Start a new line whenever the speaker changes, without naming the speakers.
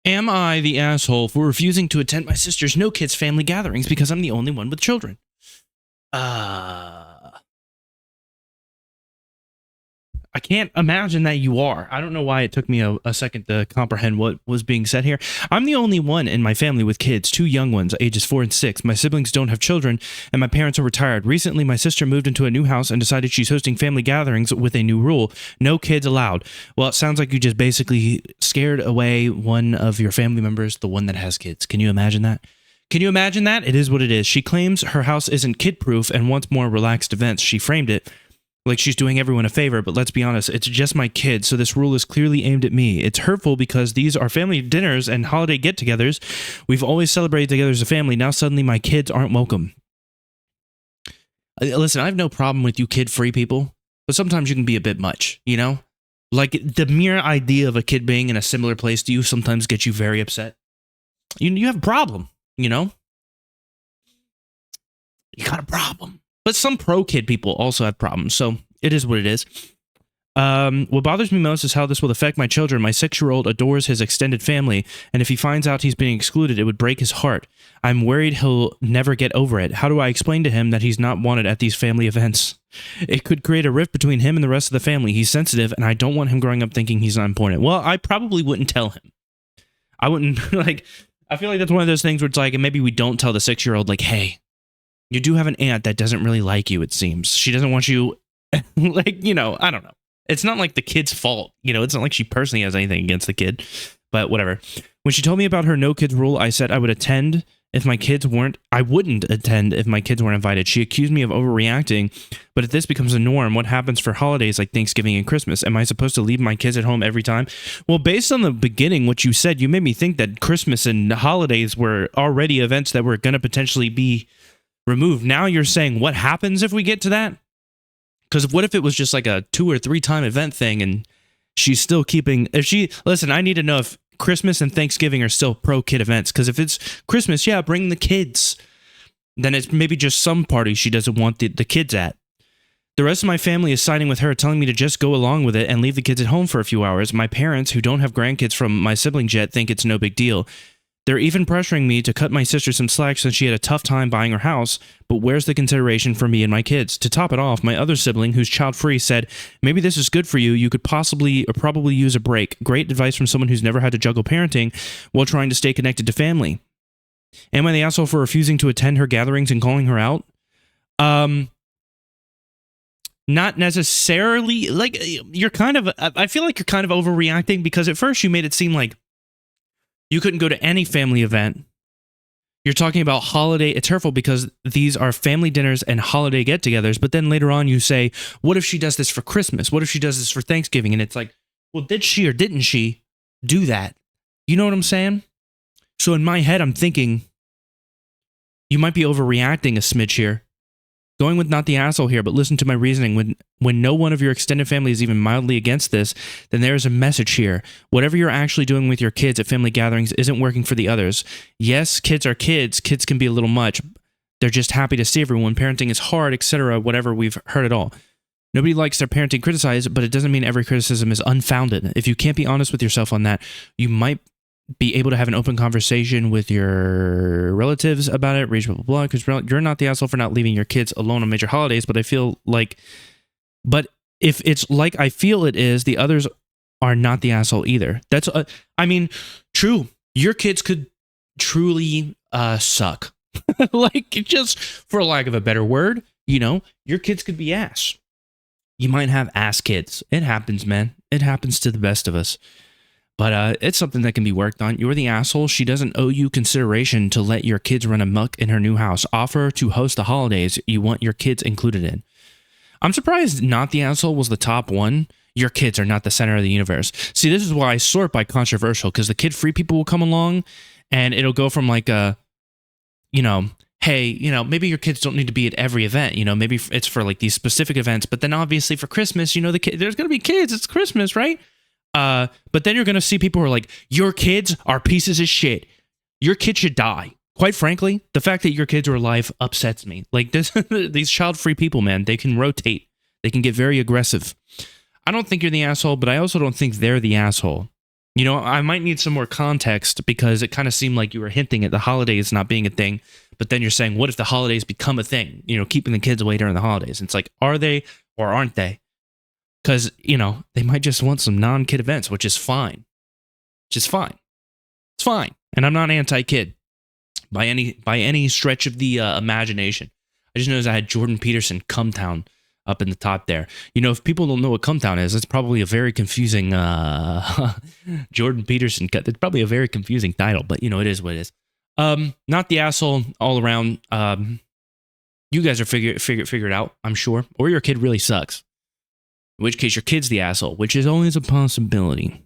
Am I the asshole for refusing to attend my sister's no kids family gatherings because I'm the only one with children? I can't imagine that you are. I don't know why it took me a second to comprehend what was being said here. I'm the only one in my family with kids, 2 young ones, ages 4 and 6. My siblings don't have children, and my parents are retired. Recently, my sister moved into a new house and decided she's hosting family gatherings with a new rule: no kids allowed. Well, it sounds like you just basically scared away one of your family members, the one that has kids. Can you imagine that? Can you imagine that? It is what it is. She claims her house isn't kid-proof and wants more relaxed events. She framed it like she's doing everyone a favor, but let's be honest, it's just my kids, so this rule is clearly aimed at me. It's hurtful because these are family dinners and holiday get-togethers. We've always celebrated together as a family. Now suddenly my kids aren't welcome. Listen, I have no problem with you kid-free people, but sometimes you can be a bit much, you know? Like, the mere idea of a kid being in a similar place to you sometimes gets you very upset. You have a problem, you know? You got a problem. But some pro-kid people also have problems, so it is what it is. What bothers me most is how this will affect my children. My 6-year-old adores his extended family, and if he finds out he's being excluded, it would break his heart. I'm worried he'll never get over it. How do I explain to him that he's not wanted at these family events? It could create a rift between him and the rest of the family. He's sensitive, and I don't want him growing up thinking he's not important. Well, I probably wouldn't tell him. I wouldn't, like, I feel like that's one of those things where it's like, and maybe we don't tell the 6-year-old, like, hey, you do have an aunt that doesn't really like you, it seems. She doesn't want you, like, you know, I don't know. It's not like the kid's fault. You know, it's not like she personally has anything against the kid, but whatever. When she told me about her no kids rule, I said I would attend if my kids weren't, I wouldn't attend if my kids weren't invited. She accused me of overreacting, but if this becomes a norm, what happens for holidays like Thanksgiving and Christmas? Am I supposed to leave my kids at home every time? Well, based on the beginning, what you said, you made me think that Christmas and holidays were already events that were going to potentially be removed. Now you're saying what happens if we get to that? Because what if it was just like a 2 or 3 time event thing and she's still keeping, if she, listen, I need to know if Christmas and Thanksgiving are still pro kid events. Because if it's Christmas, yeah, bring the kids. Then it's maybe just some party she doesn't want the kids at. The rest of my family is siding with her, telling me to just go along with it and leave the kids at home for a few hours. My parents, who don't have grandkids from my siblings yet, think it's no big deal. They're even pressuring me to cut my sister some slack since she had a tough time buying her house, but where's the consideration for me and my kids? To top it off, my other sibling, who's child-free, said, maybe this is good for you. You could possibly or probably use a break. Great advice from someone who's never had to juggle parenting while trying to stay connected to family. Am I the asshole for refusing to attend her gatherings and calling her out? Not necessarily. Like, you're kind of, I feel like you're kind of overreacting because at first you made it seem like you couldn't go to any family event. You're talking about holiday. It's hurtful because these are family dinners and holiday get-togethers. But then later on you say, what if she does this for Christmas? What if she does this for Thanksgiving? And it's like, well, did she or didn't she do that? You know what I'm saying? So in my head, I'm thinking you might be overreacting a smidge here. Going with not the asshole here, but listen to my reasoning. When no one of your extended family is even mildly against this, then there is a message here. Whatever you're actually doing with your kids at family gatherings isn't working for the others. Yes, kids are kids. Kids can be a little much. They're just happy to see everyone. Parenting is hard, etc. Whatever, we've heard it all. Nobody likes their parenting criticized, but it doesn't mean every criticism is unfounded. If you can't be honest with yourself on that, you might be able to have an open conversation with your relatives about it, blah, blah, blah, because you're not the asshole for not leaving your kids alone on major holidays, but I feel like, but if it's like I feel it is, the others are not the asshole either. That's, I mean, true, your kids could truly suck. Like, just for lack of a better word, you know, your kids could be ass. You might have ass kids. It happens, man. It happens to the best of us. But it's something that can be worked on. You're the asshole. She doesn't owe you consideration to let your kids run amok in her new house. Offer to host the holidays you want your kids included in. I'm surprised not the asshole was the top one. Your kids are not the center of the universe. See, this is why I sort by controversial, because the kid-free people will come along, and it'll go from like a, you know, hey, you know, maybe your kids don't need to be at every event. You know, maybe it's for like these specific events. But then obviously for Christmas, you know, there's going to be kids. It's Christmas, right? But then you're going to see people who are like, your kids are pieces of shit. Your kid should die. Quite frankly, the fact that your kids are alive upsets me. Like this, these child-free people, man, they can rotate. They can get very aggressive. I don't think you're the asshole, but I also don't think they're the asshole. You know, I might need some more context because it kind of seemed like you were hinting at the holidays not being a thing, but then you're saying, what if the holidays become a thing? You know, keeping the kids away during the holidays. It's like, are they or aren't they? Because, you know, they might just want some non-kid events, which is fine. It's fine. And I'm not anti-kid by any stretch of the imagination. I just noticed I had Jordan Peterson Come Town up in the top there. You know, if people don't know what Come Town is, it's probably a very confusing Jordan Peterson. It's probably a very confusing title, but you know, it is what it is. Not the asshole all around. You guys are figure it out, I'm sure. Or your kid really sucks. In which case your kid's the asshole, which is always a possibility.